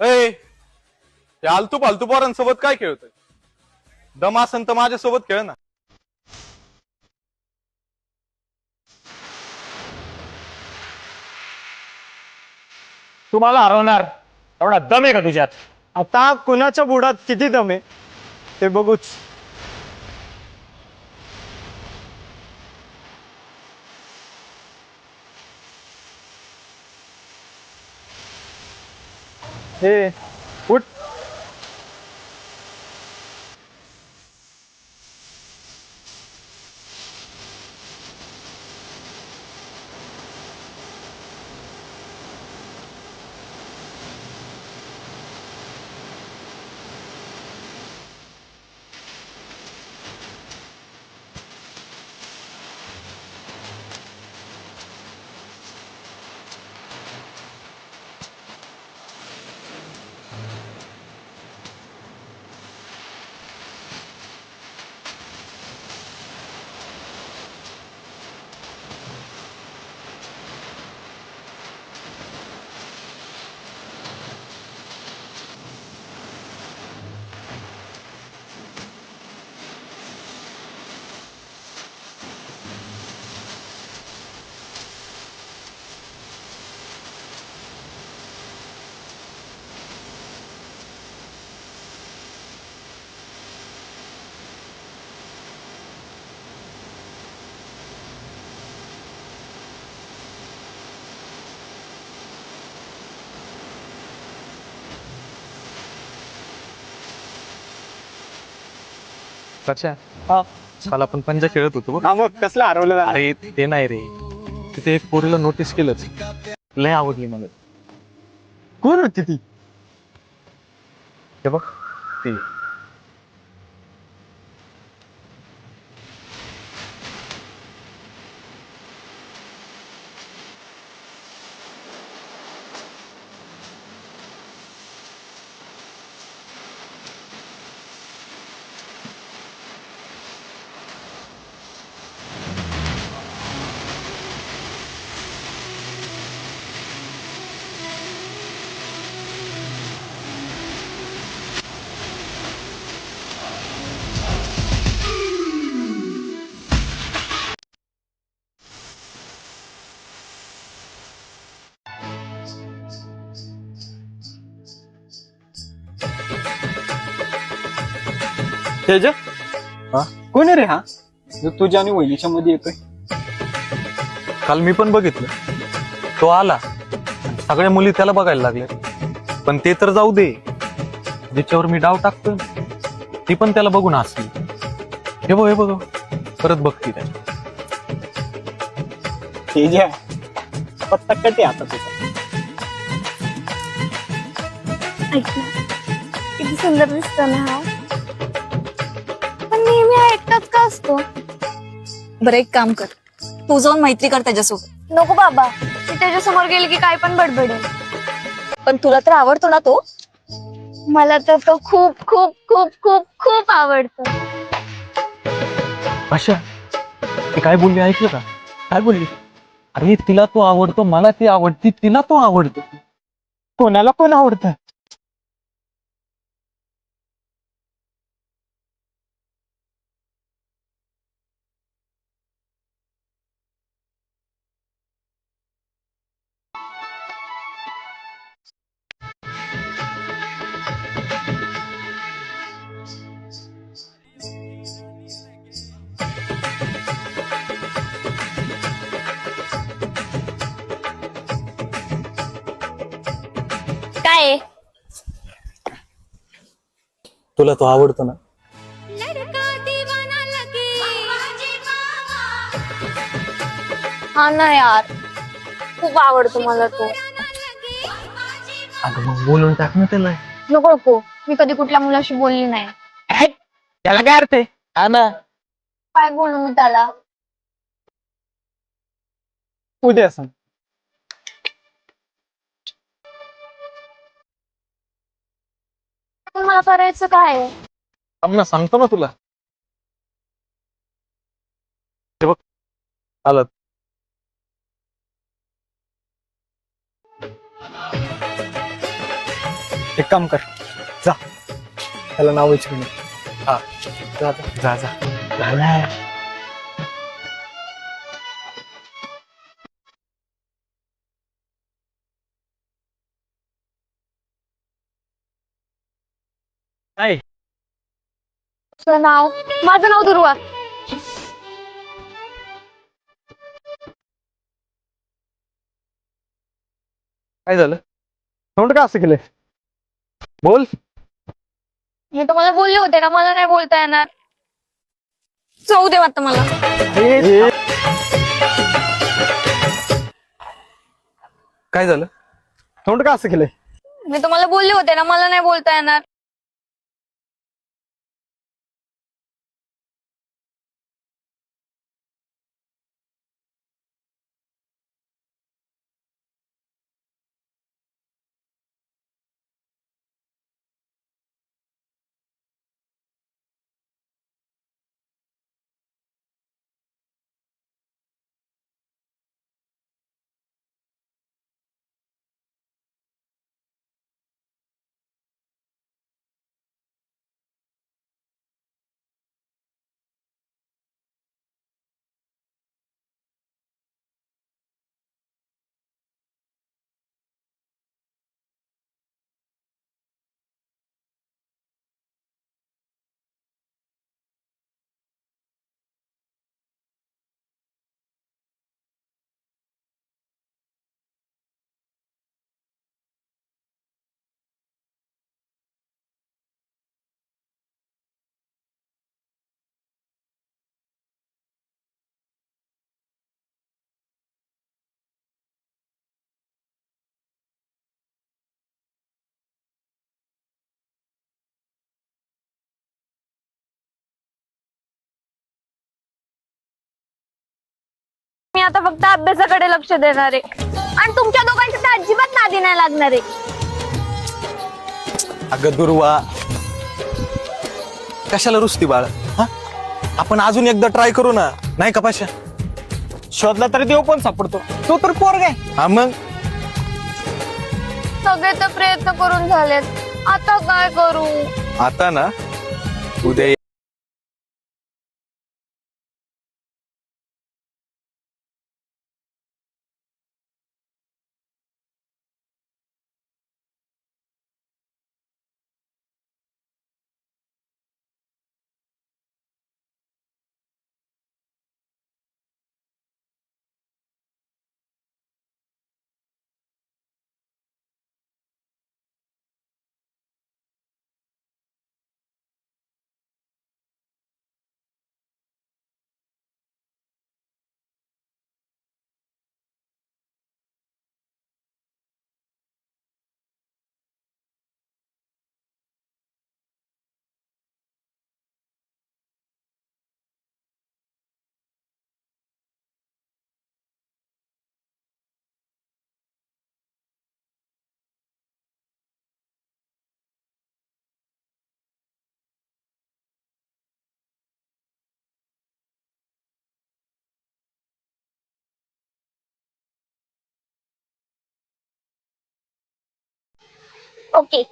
ए ते आलतू फालतू पोरांसोबत काय खेळतोय? दम असन तर माझ्यासोबत खेळ ना. तुम्हाला हरवणार एवढा दम आहे का तुझ्यात? आता कुणाच्या बुडात किती दम आहे ते बघूच. हे उठ. अच्छा, हा काल आपण पंजा खेळत होतो बघ. हा, मग कसलं हरवलं जाणार? अरे ते नाही रे, तिथे एक पोरीला नोटीस केलंच, लय आवडली मला. कोण होती ती? हे बघ ती. तेज हा? कोण आहे रे हा जो तुझ्या आणि वहिनीच्या मध्ये येतोय? काल मी पण बघितलं, तो आला, सगळ्या मुली त्याला बघायला लागले. पण ते तर जाऊ दे, ज्याच्यावर मी डाव टाकतो ती पण त्याला बघून हसली. हे बघ परत बघती त्याच्या. तेज पत्ता कटे आता तुझा. ऐक ना, किती सुंदर दिसतो ना हा. पण नेहमी हा एकटाच का असतो? बरं एक काम कर, तू जाऊन मैत्री कर त्याच्यासोबत. नको बाबा, मी त्याच्यासमोर गेले की काय पण बडबडेल. पण तुला तर आवडतो ना तो. मला तर तो खूप खूप खूप खूप खूप आवडतो. अशा ती काय बोलली ऐकलं का? काय बोलली? अरे तिला तो आवडतो, मला ती आवडती, तिला तो आवडतो. कोणाला कोण आवडतं? काय तुला तो आवडतो ना? हा ना यार, खूप आवडतो मला तो. अगं मग बोलून टाक ना त्याला. नको नको, मी कधी कुठल्या मुलाशी बोलली नाही. त्याला काय अर्थ आहे? हा ना. काय बोलू मी त्याला? उद्या सांग. पण मला करायचं काय आहे? आम्हाला सांगतो ना तुला. हे बघ आलं. एक काम कर, जा त्याला नाव विचारून ये. हा जा जा जा. झालाय. नाही, तुझं नाव? माझं नाव दुर्वा. काय झालं? तोंड का असं केलंय? बोल. मी तुम्हाला बोलले होते ना मला नाही बोलता येणार. जाऊ दे आता मला. काय झालं? तोंड का असं केलंय? मी तुम्हाला बोलले होते ना मला नाही बोलता येणार. मी आता फक्त अभ्यासाकडे लक्ष देणार आहे आणि तुमच्या दोघांच्या तर अजिबात नादी नाही लागणार आहे. अगं दुर्वा, कशाला रुसती बाळ? हा, आपण अजून एकदा ट्राय करू ना, नाही का पाशा? शोधला तरी देव पण सापडतो. तो तर पोरगा आहे. हा मग. सगळे तर प्रयत्न करून झालेत, आता काय करू? आता ना उद्या ओके.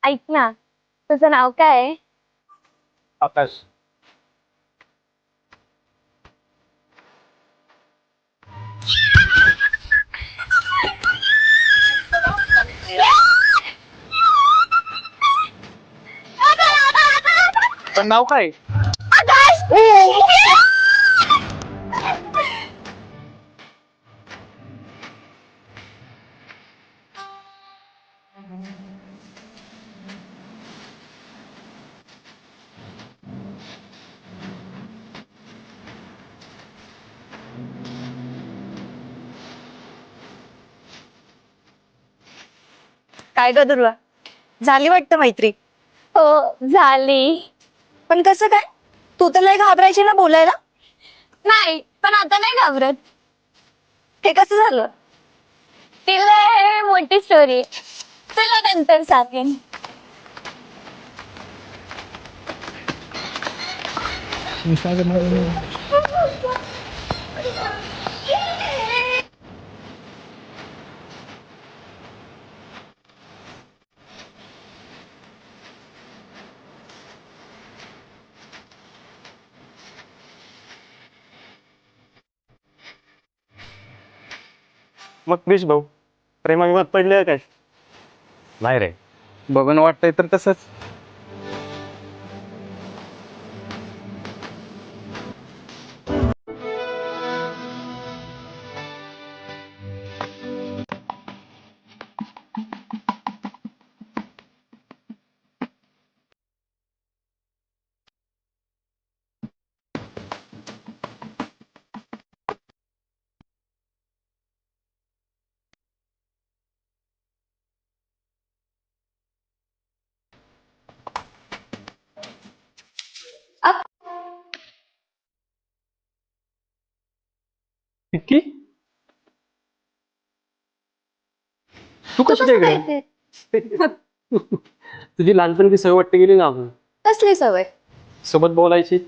ऐक ना, तुझं नाव काय आहे? आकाश. पण नाव काय? काय ग दुर्वा, झाली वाटतं मैत्री? हो झाली. पण कसं काय? तू तर लय घाबरायची ना बोलायला. नाही पण आता नाही घाबरत. हे कसं झालं? तिला मोठी स्टोरी. चल आता नंतर सांगेन. मग प्लीज भाऊ, प्रेमाविमात पडले काय? नाही रे. बघून वाटतंय तर तसंच. पिक्की, तू कशी काय इकडे? तुझी लहानपणी सवय वाटते गेली ना कसली सवय? सोबत बोलायची.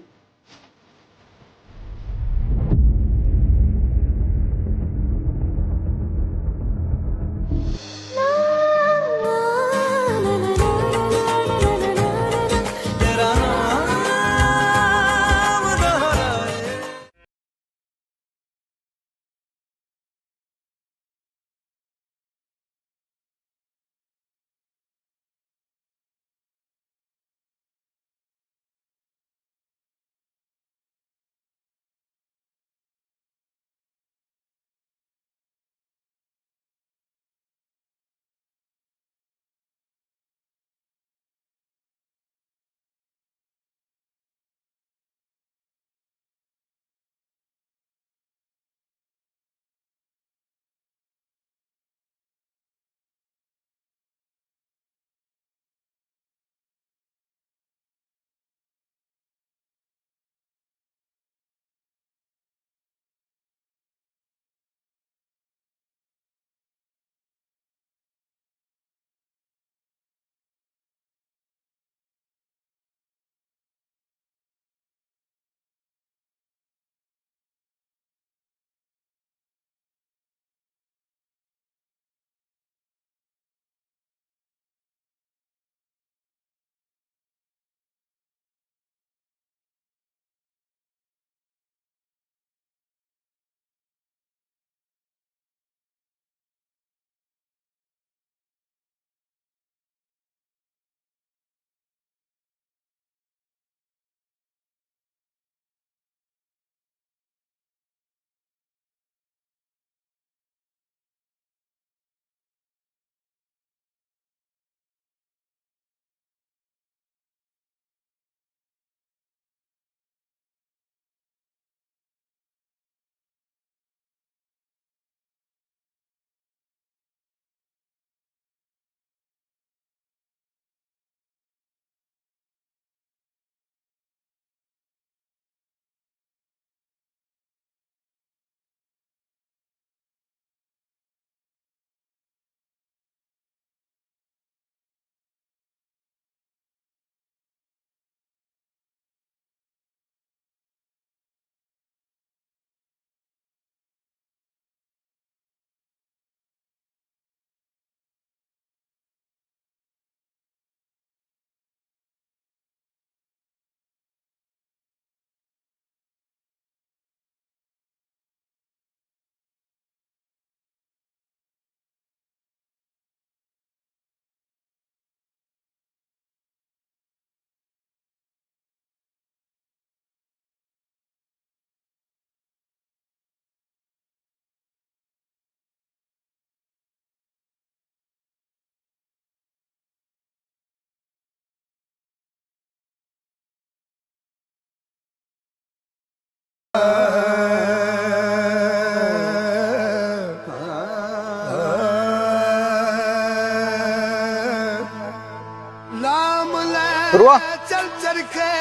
ध्रुवा, चल चरखे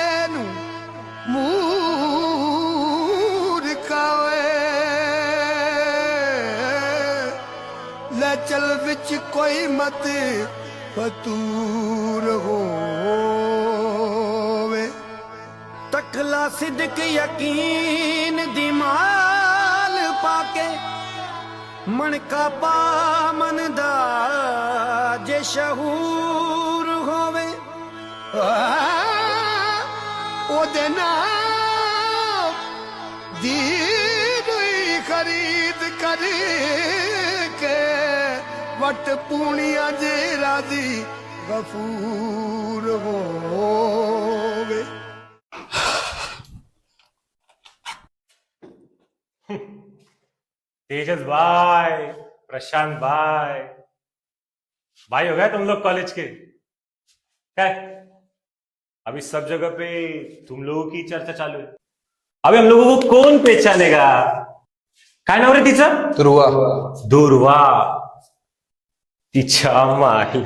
मूर कावे ले चल विच कोई मत फतूर होवे तकला सिद्क यकीन दिमाल पाके मन का पामन दा जे शहूर होवे ओदे नाम दी खरीद कर के वट पूनिया जे राजी गफूर होवे तेजस भाई, प्रशांत भाई हो गए तुम लोग कॉलेज के? क्या अभी सब जगह पे तुम लोगों की चर्चा चालू है। अभी हम लोगों को कौन पहचानेगा? काय नाव रे तिचं? दुर्वा. तिच्या माही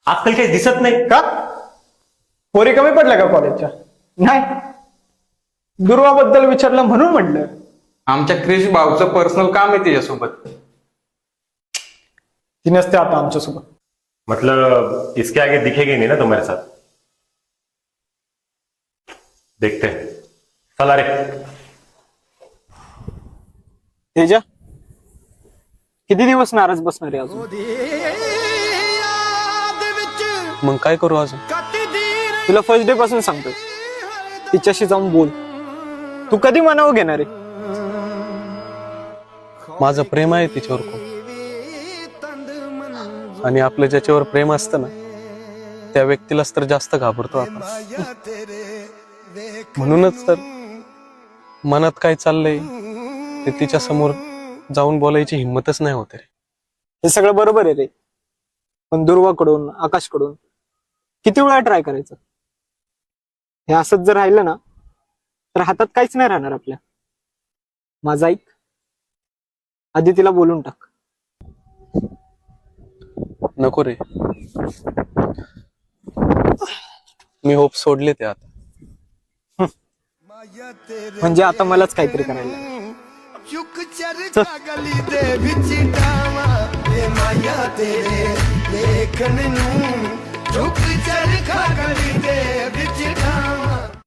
आजकाल काही दिसत नाही का पोरी कमी पडल्या का कॉलेजच्या? नाही, दुर्वाबद्दल विचारलं म्हणून म्हटलं. आमच्या क्रिश भाऊचं पर्सनल काम आहे तिच्यासोबत. ती नसते आता आमच्यासोबत. मतलब इसके आगे दिखेगी नहीं ना तुम्हारे साथ. देखते हैं. चला रे. तेजा किती दिवस नाराज बसणार आहे अजून? मग काय करू अजून? तुला फर्स्ट डे पासून सांगतो, तिच्याशी जाऊन बोल. तू कधी मनावर घेणार आहे? माझं प्रेम आहे तिच्यावर खूप, आणि आपलं ज्याच्यावर प्रेम असतं ना त्या व्यक्तीलाच तर जास्त घाबरतो आपण. म्हणूनच तर मनात काय चाललंय ते तिच्या समोर जाऊन बोलायची हिंमतच नाही होत रे. हे सगळं बरोबर आहे रे, पण दुर्वाकडून आकाशकडून किती वेळा ट्राय करायचं? हे असंच जर राहिलं ना तर हातात काहीच नाही राहणार आपल्या. माझं ऐक, आधी तिला बोलून टाक. नको रे, मी होप सोडले ते आता. म्हणजे आता मलाच काहीतरी करायला लागेल. चुक चरखा गली दे विच डावा ए माया तेरे देखन नू चुक चरखा गली दे विच डावा